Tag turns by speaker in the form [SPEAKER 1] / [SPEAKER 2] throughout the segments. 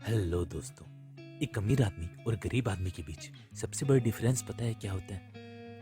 [SPEAKER 1] Hello दोस्तों। एक अमीर आदमी और गरीब आदमी के बीच सबसे बड़ा डिफरेंस पता है क्या होता है?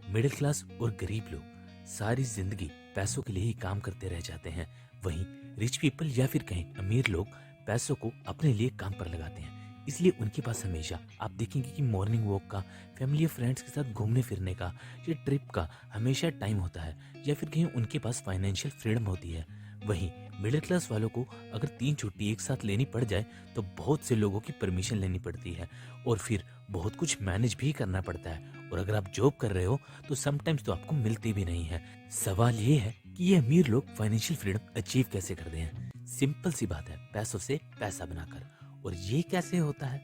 [SPEAKER 1] मिडिल क्लास और गरीब लोग सारी जिंदगी पैसों के लिए ही काम करते रह जाते हैं। वहीं रिच पीपल या फिर कहीं अमीर लोग पैसों को अपने लिए काम पर लगाते हैं। इसलिए उनके पास हमेशा आप देखेंगे कि मॉर्निंग वॉक का, फैमिली या फ्रेंड्स के साथ घूमने फिरने का या ट्रिप का हमेशा टाइम होता है, या फिर कहीं उनके पास फाइनेंशियल फ्रीडम होती है। वहीं मिडिल क्लास वालों को अगर 3 छुट्टी एक साथ लेनी पड़ जाए तो बहुत से लोगों की परमिशन लेनी पड़ती है और फिर बहुत कुछ मैनेज भी करना पड़ता है। और अगर आप जॉब कर रहे हो तो समटाइम्स तो आपको मिलती भी नहीं है। सवाल ये है कि ये अमीर लोग फाइनेंशियल फ्रीडम अचीव कैसे करते हैं? सिंपल सी बात है, पैसों से पैसा बनाकर। और ये कैसे होता है,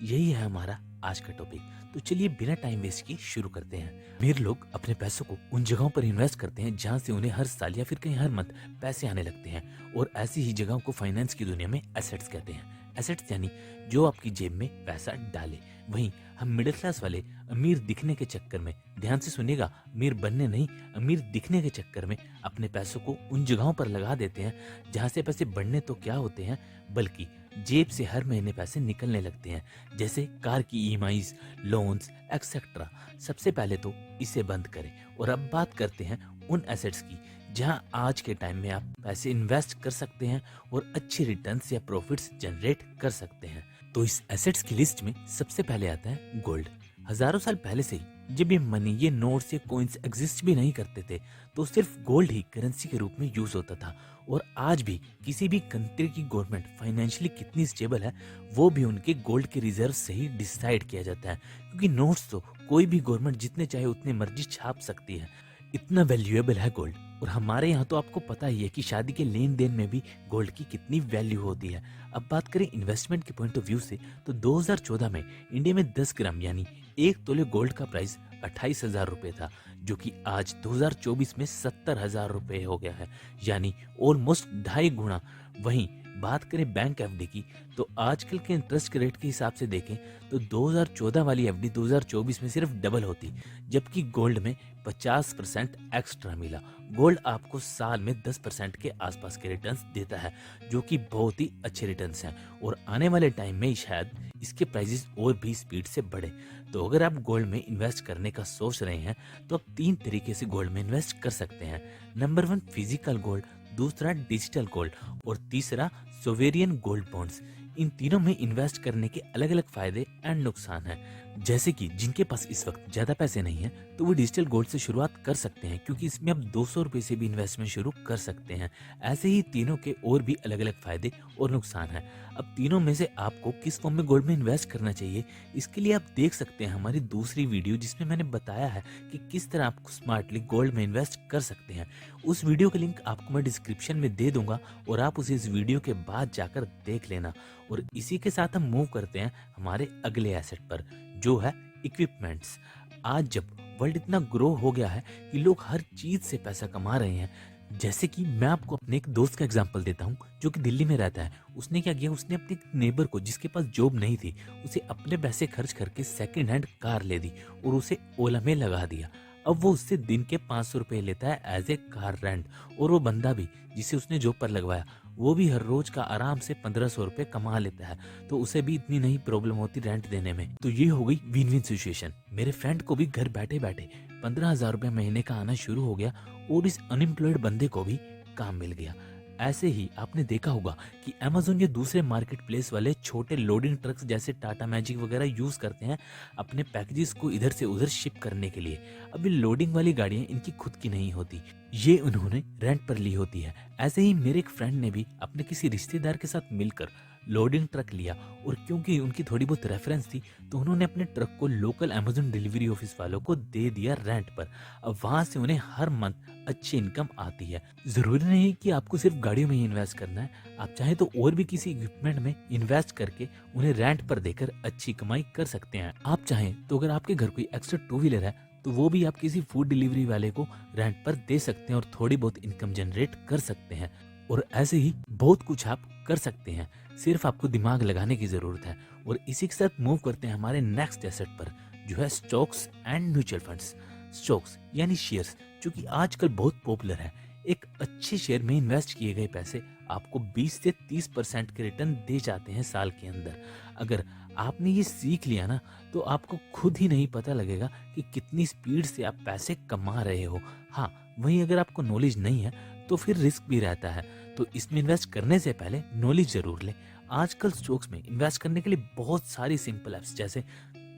[SPEAKER 1] यही है हमारा आज का टॉपिक। तो चलिए बिना टाइम वेस्ट किए शुरू करते हैं। अमीर लोग अपने पैसों को उन जगहों पर इन्वेस्ट करते हैं जहां से उन्हें हर साल या फिर कहीं हर मंथ पैसे आने लगते हैं, और ऐसी ही जगहों को फाइनेंस की दुनिया में एसेट्स कहते हैं। एसेट्स यानी जो आपकी जेब में पैसा डाले। वहीं हम मिडिल क्लास वाले अमीर दिखने के चक्कर में, ध्यान से सुनिएगा, अमीर बनने नहीं, अमीर दिखने के चक्कर में अपने पैसों को उन जगहों पर लगा देते हैं जहां से पैसे बढ़ने तो क्या होते हैं, बल्कि जेब से हर महीने पैसे निकलने लगते हैं, जैसे कार की ईएमआईज, लोन्स एक्सेट्रा। सबसे पहले तो इसे बंद करें और अब बात करते हैं उन एसेट्स की जहां आज के टाइम में आप पैसे इन्वेस्ट कर सकते हैं और अच्छे रिटर्न्स या प्रॉफिट्स जनरेट कर सकते हैं। तो इस एसेट्स की लिस्ट में सबसे पहले आता है गोल्ड। हजारों साल पहले से ही जब ये मनी, ये नोट्स, ये कॉइन्स एग्जिस्ट भी नहीं करते थे तो सिर्फ गोल्ड ही करेंसी के रूप में यूज होता था। और आज भी किसी भी कंट्री की गवर्नमेंट फाइनेंशियली कितनी स्टेबल है वो भी उनके गोल्ड के रिजर्व से ही डिसाइड किया जाता है, क्योंकि नोट्स तो कोई भी गवर्नमेंट जितने चाहे उतने मर्जी छाप सकती है। इतना वैल्यूएबल है गोल्ड। और हमारे यहाँ तो आपको पता ही है कि शादी के लेन देन में भी गोल्ड की कितनी वैल्यू होती है। अब बात करें इन्वेस्टमेंट के पॉइंट ऑफ व्यू से तो 2014 में इंडिया में 10 ग्राम यानी 1 तोले गोल्ड का प्राइस 28,000 रुपए था, जो कि आज 2024 में 70,000 रुपए हो गया है, यानी ऑलमोस्ट 2.5 गुना। वहीं बात करें बैंक एफडी की तो आजकल के इंटरेस्ट रेट के हिसाब से देखें तो 2014 वाली एफडी 2024 में सिर्फ डबल होती, जबकि गोल्ड में 50% एक्स्ट्रा मिला। गोल्ड आपको साल में 10% के आसपास के रिटर्न्स देता है, जो कि बहुत ही अच्छे रिटर्न्स हैं, और आने वाले टाइम में शायद इसके प्राइसेस और भी स्पीड से बढ़े। तो अगर आप गोल्ड में इन्वेस्ट करने का सोच रहे हैं तो आप 3 तरीके से गोल्ड में इन्वेस्ट कर सकते हैं। नंबर 1 फिजिकल गोल्ड, दूसरा डिजिटल गोल्ड और तीसरा सोवेरियन गोल्ड बॉन्ड्स। इन तीनों में इन्वेस्ट करने के अलग अलग फायदे एंड नुकसान हैं। जैसे कि जिनके पास इस वक्त ज्यादा पैसे नहीं है तो वो डिजिटल गोल्ड से शुरुआत कर सकते हैं, क्योंकि इसमें आप 200 रुपए से भी इन्वेस्टमेंट शुरू कर सकते हैं। ऐसे ही तीनों के और भी अलग अलग फायदे और नुकसान हैं। अब तीनों में से आपको किस फॉर्म में गोल्ड में इन्वेस्ट करना चाहिए, इसके लिए आप देख सकते हैं हमारी दूसरी वीडियो जिसमें मैंने बताया है कि किस तरह आप स्मार्टली गोल्ड में इन्वेस्ट कर सकते हैं। उस वीडियो का लिंक आपको मैं डिस्क्रिप्शन में दे दूंगा और आप उसे इस वीडियो के बाद जाकर देख लेना। और इसी के साथ हम मूव करते हैं हमारे अगले एसेट पर, जो है इक्विपमेंट्स। आज जब वर्ल्ड इतना ग्रो हो गया है कि लोग हर चीज से पैसा कमा रहे हैं, जैसे कि मैं आपको अपने एक दोस्त का एग्जांपल देता हूँ जो कि दिल्ली में रहता है। उसने क्या किया, उसने अपने नेबर को जिसके पास जॉब नहीं थी उसे अपने पैसे खर्च करके सेकंड हैंड कार ले दी और उसे ओला में लगा दिया। अब वो उससे दिन के 500 रुपए लेता है एज ए कार रेंट, और वो बंदा भी जिसे उसने जॉब पर लगवाया वो भी हर रोज का आराम से 1500 रुपए कमा लेता है, तो उसे भी इतनी नहीं प्रॉब्लम होती रेंट देने में। तो ये हो गई विन विन सिचुएशन। मेरे फ्रेंड को भी घर बैठे बैठे 15,000 रुपए महीने का आना शुरू हो गया और इस अनएम्प्लॉयड बंदे को भी काम मिल गया। ऐसे ही आपने देखा होगा कि अमेज़न या दूसरे मार्केट प्लेस वाले छोटे लोडिंग ट्रक्स जैसे टाटा मैजिक वगैरह यूज करते हैं अपने पैकेजेस को इधर से उधर शिप करने के लिए। अब ये लोडिंग वाली गाड़ियां इनकी खुद की नहीं होती, ये उन्होंने रेंट पर ली होती है। ऐसे ही मेरे एक फ्रेंड ने भी अपने किसी रिश्तेदार के साथ मिलकर लोडिंग ट्रक लिया, और क्योंकि उनकी थोड़ी बहुत रेफरेंस थी तो उन्होंने अपने ट्रक को लोकल अमेज़न डिलीवरी ऑफिस वालों को दे दिया रेंट पर। अब वहां से उन्हें हर मंथ अच्छी इनकम आती है। जरूरी नहीं कि आपको सिर्फ गाड़ियों में ही इन्वेस्ट करना है, आप चाहे तो और भी किसी इक्विपमेंट में इन्वेस्ट करके उन्हें रेंट पर देकर अच्छी कमाई कर सकते हैं। आप चाहें तो अगर आपके घर कोई एक्स्ट्रा 2 व्हीलर है तो वो भी आप किसी फूड डिलीवरी वाले को रेंट पर दे सकते हैं और थोड़ी बहुत इनकम जनरेट कर सकते हैं। और ऐसे ही बहुत कुछ आप कर सकते हैं, सिर्फ आपको दिमाग लगाने की जरूरत है। और इसी के साथ मूव करते हैं हमारे नेक्स्ट एसेट पर, जो है stocks and mutual funds. Stocks यानी शेयर्स, जो कि आजकल बहुत पॉपुलर है। एक अच्छे शेयर में इन्वेस्ट किए गए पैसे आपको 20 से 30% के रिटर्न दे जाते हैं साल के अंदर। अगर आपने ये सीख लिया ना, तो आपको खुद ही नहीं पता लगेगा कि कितनी स्पीड से आप पैसे कमा रहे हो। हाँ, वहीं अगर आपको नॉलेज नहीं है तो फिर रिस्क भी रहता है, तो इसमें इन्वेस्ट करने से पहले नॉलेज जरूर लें। आजकल स्टॉक्स में इन्वेस्ट करने के लिए बहुत सारी सिंपल ऐप्स जैसे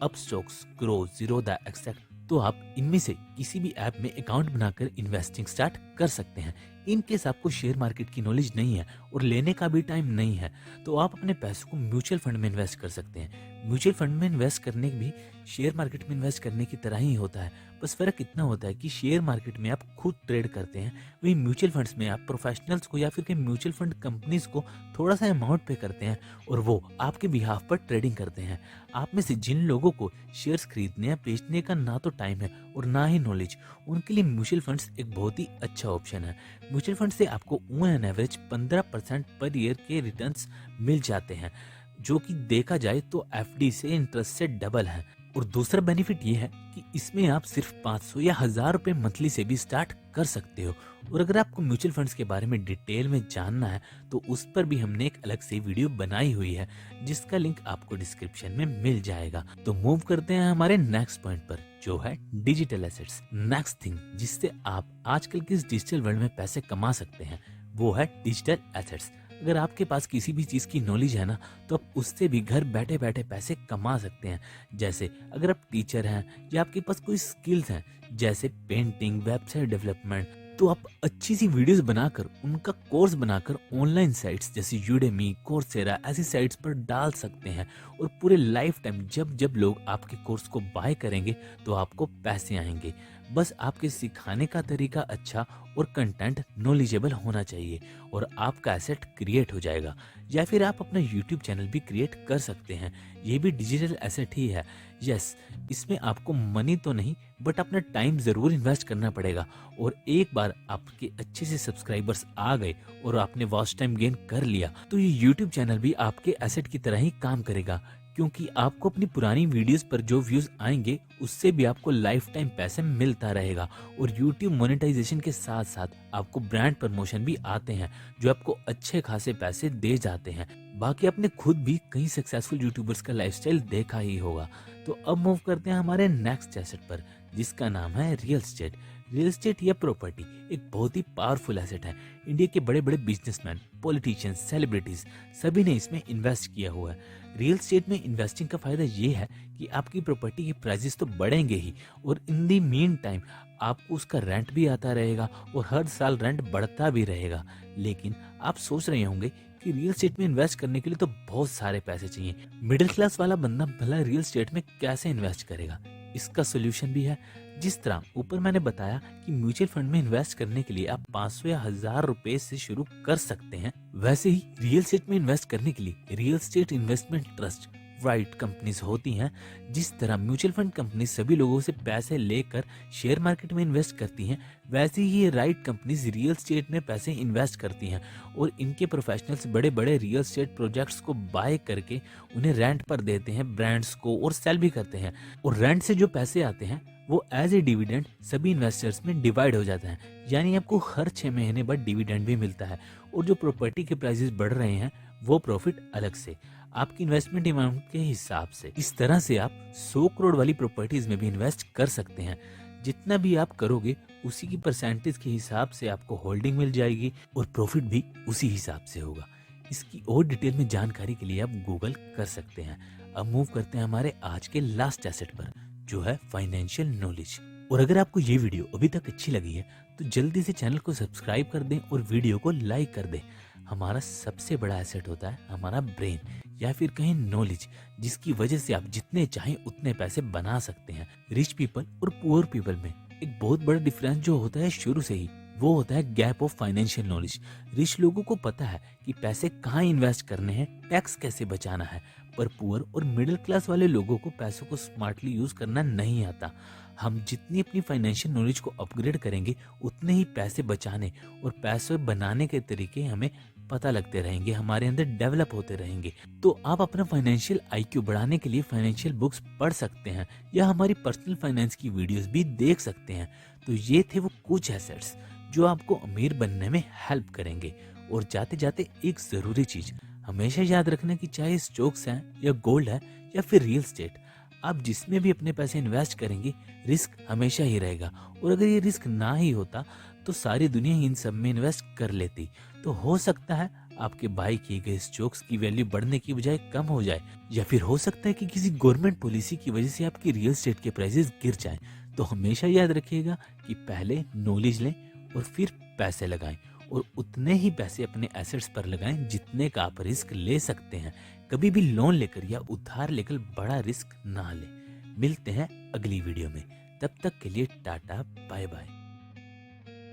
[SPEAKER 1] अपस्टॉक्स, ग्रो, जीरोधा, एक्सेक्ट, तो आप इनमें से किसी भी ऐप में अकाउंट बनाकर इन्वेस्टिंग स्टार्ट कर सकते हैं। इन केस आपको शेयर मार्केट की नॉलेज नहीं है और लेने का भी टाइम नहीं है, तो आप अपने पैसों को म्यूचुअल फंड में इन्वेस्ट कर सकते हैं। म्यूचुअल फंड में इन्वेस्ट करने भी शेयर मार्केट में इन्वेस्ट करने की तरह ही होता है, बस फर्क इतना होता है कि शेयर मार्केट में आप खुद ट्रेड करते हैं, वहीं म्यूचुअल फंड्स में आप प्रोफेशनल्स को या फिर कई म्यूचुअल फंड कंपनीज को थोड़ा सा अमाउंट पे करते हैं और वो आपके बिहाफ पर ट्रेडिंग करते हैं। आप में से जिन लोगों को शेयर्स खरीदने या बेचने का ना तो टाइम है और ना ही नॉलेज, उनके लिए म्यूचुअल फंड्स एक बहुत ही अच्छा ऑप्शन है। म्यूचुअल फंड से आपको ऑन एवरेज 15% पर ईयर के रिटर्न्स मिल जाते हैं, जो कि देखा जाए तो एफडी से इंटरेस्ट से डबल है। और दूसरा बेनिफिट ये है कि इसमें आप सिर्फ 500 या 1000 रुपए मंथली से भी स्टार्ट कर सकते हो। और अगर आपको म्यूचुअल फंड्स के बारे में डिटेल में जानना है तो उस पर भी हमने एक अलग से वीडियो बनाई हुई है, जिसका लिंक आपको डिस्क्रिप्शन में मिल जाएगा। तो मूव करते हैं हमारे नेक्स्ट पॉइंट पर, जो है डिजिटल एसेट्स। नेक्स्ट थिंग जिससे आप आजकल के इस डिजिटल वर्ल्ड में पैसे कमा सकते हैं वो है डिजिटल एसेट्स। अगर आपके पास किसी भी चीज़ की नॉलेज है ना, तो आप उससे भी घर बैठे बैठे पैसे कमा सकते हैं। जैसे अगर आप टीचर हैं या आपके पास कोई स्किल्स हैं जैसे पेंटिंग, वेबसाइट डेवलपमेंट, तो आप अच्छी सी वीडियोस बनाकर उनका कोर्स बनाकर ऑनलाइन साइट्स जैसे यूडेमी, कोर्सेरा ऐसी साइट्स पर डाल सकते हैं। और पूरे लाइफ टाइम जब जब लोग आपके कोर्स को बाय करेंगे तो आपको पैसे आएंगे। बस आपके सिखाने का तरीका अच्छा और कंटेंट नॉलेजेबल होना चाहिए और आपका एसेट क्रिएट हो जाएगा। या फिर आप अपना यूट्यूब चैनल भी क्रिएट कर सकते हैं, ये भी डिजिटल एसेट ही है। यस, इसमें आपको मनी तो नहीं बट अपना टाइम ज़रूर इन्वेस्ट करना पड़ेगा। और एक बार आपके अच्छे से सब्सक्राइबर्स आ गए और आपने वॉच टाइम गेन कर लिया, तो ये यूट्यूब चैनल भी आपके एसेट की तरह ही काम करेगा, क्योंकि आपको अपनी पुरानी वीडियोस पर जो व्यूज आएंगे उससे भी आपको लाइफ टाइम पैसे मिलता रहेगा। और YouTube मोनेटाइजेशन के साथ साथ आपको ब्रांड प्रमोशन भी आते हैं जो आपको अच्छे खासे पैसे दे जाते हैं। बाकी आपने खुद भी कई सक्सेसफुल यूट्यूबर्स का लाइफस्टाइल देखा ही होगा। तो अब मूव करते हैं हमारे नेक्स्ट एसेट पर, जिसका नाम है रियल एस्टेट। रियल एस्टेट या प्रॉपर्टी एक बहुत ही पावरफुल एसेट है। इंडिया के बड़े बड़े बिजनेसमैन, पॉलिटिशियंस, सेलिब्रिटीज सभी ने इसमें इन्वेस्ट किया हुआ है। रियल एस्टेट में इन्वेस्टिंग का फायदा ये है कि आपकी प्रॉपर्टी के प्राइसेस तो बढ़ेंगे ही, और इन दी मीन टाइम आपको उसका रेंट भी आता रहेगा और हर साल रेंट बढ़ता भी रहेगा। लेकिन आप सोच रहे होंगे कि रियल एस्टेट में इन्वेस्ट करने के लिए तो बहुत सारे पैसे चाहिए, मिडिल क्लास वाला बंदा भला रियल एस्टेट में कैसे इन्वेस्ट करेगा? इसका सोल्यूशन भी है। जिस तरह ऊपर मैंने बताया कि म्यूचुअल फंड में इन्वेस्ट करने के लिए आप 500 या 1000 रुपए से शुरू कर सकते हैं, वैसे ही रियल एस्टेट में इन्वेस्ट करने के लिए real estate investment trust right companies होती हैं। जिस तरह म्यूचुअल फंड कंपनी सभी लोगों से पैसे लेकर शेयर मार्केट में इन्वेस्ट करती हैं, वैसे ही ये राइट कंपनीज रियल एस्टेट में पैसे इन्वेस्ट करती हैं और इनके प्रोफेशनल्स बड़े बड़े रियल एस्टेट प्रोजेक्ट्स को बाय करके उन्हें रेंट पर देते हैं ब्रांड्स को, और सेल भी करते हैं। और रेंट से जो पैसे आते हैं वो एज ए डिविडेंड सभी इन्वेस्टर्स में डिवाइड हो जाता है, यानी आपको हर 6 महीने बाद डिविडेंड भी मिलता है। और जो प्रॉपर्टी के प्राइसेस बढ़ रहे हैं वो प्रॉफिट अलग से आपकी इन्वेस्टमेंट अमाउंट के हिसाब से। इस तरह से आप 100 करोड़ वाली प्रॉपर्टीज में भी इन्वेस्ट कर सकते हैं। जितना भी आप करोगे उसी की परसेंटेज के हिसाब से आपको होल्डिंग मिल जाएगी और प्रॉफिट भी उसी हिसाब से होगा। इसकी और डिटेल में जानकारी के लिए आप गूगल कर सकते हैं। अब मूव करते हैं हमारे आज के लास्ट एसेट पर, जो है फाइनेंशियल नॉलेज। और अगर आपको ये वीडियो अभी तक अच्छी लगी है तो जल्दी से चैनल को सब्सक्राइब कर दें और वीडियो को लाइक कर दें। हमारा सबसे बड़ा एसेट होता है हमारा ब्रेन, या फिर कहीं नॉलेज, जिसकी वजह से आप जितने चाहें उतने पैसे बना सकते हैं। रिच पीपल और पुअर पीपल में एक बहुत बड़ा डिफरेंस जो होता है शुरू से ही, वो होता है gap of financial knowledge. Rich लोगों को पता है कि पैसे कहाँ इन्वेस्ट करने हैं, टैक्स कैसे बचाना है, पर पुअर और मिडिल क्लास वाले लोगों को पैसों को स्मार्टली यूज करना नहीं आता। हम जितनी अपनी फाइनेंशियल नॉलेज को अपग्रेड करेंगे उतने ही पैसे बचाने और पैसे बनाने के तरीके हमें पता लगते रहेंगे, हमारे अंदर डेवलप होते रहेंगे। तो आप अपना फाइनेंशियल आईक्यू बढ़ाने के लिए फाइनेंशियल बुक्स पढ़ सकते हैं या हमारी पर्सनल फाइनेंस की वीडियोस भी देख सकते हैं। तो ये थे वो कुछ एसेट्स जो आपको अमीर बनने में हेल्प करेंगे। और जाते जाते एक ज़रूरी चीज़ हमेशा याद रखना कि चाहे स्टॉक्स हैं या गोल्ड है या फिर रियल स्टेट, आप जिसमें भी अपने पैसे इन्वेस्ट करेंगे रिस्क हमेशा ही रहेगा। और अगर ये रिस्क ना ही होता तो सारी दुनिया इन सब में इन्वेस्ट कर लेती। तो हो सकता है आपके बाय किए गए स्टॉक्स की वैल्यू बढ़ने की बजाय कम हो जाए, या फिर हो सकता है कि किसी गवर्नमेंट पॉलिसी की वजह से आपकी रियल स्टेट के प्राइसेस गिर जाएं। तो हमेशा याद रखिएगा कि पहले नॉलेज लें और फिर पैसे लगाएं, और उतने ही पैसे अपने एसेट्स पर लगाएं जितने का आप रिस्क ले सकते हैं। कभी भी लोन लेकर या उधार लेकर बड़ा रिस्क ना लें। मिलते हैं अगली वीडियो में, तब तक के लिए टाटा बाय बाय।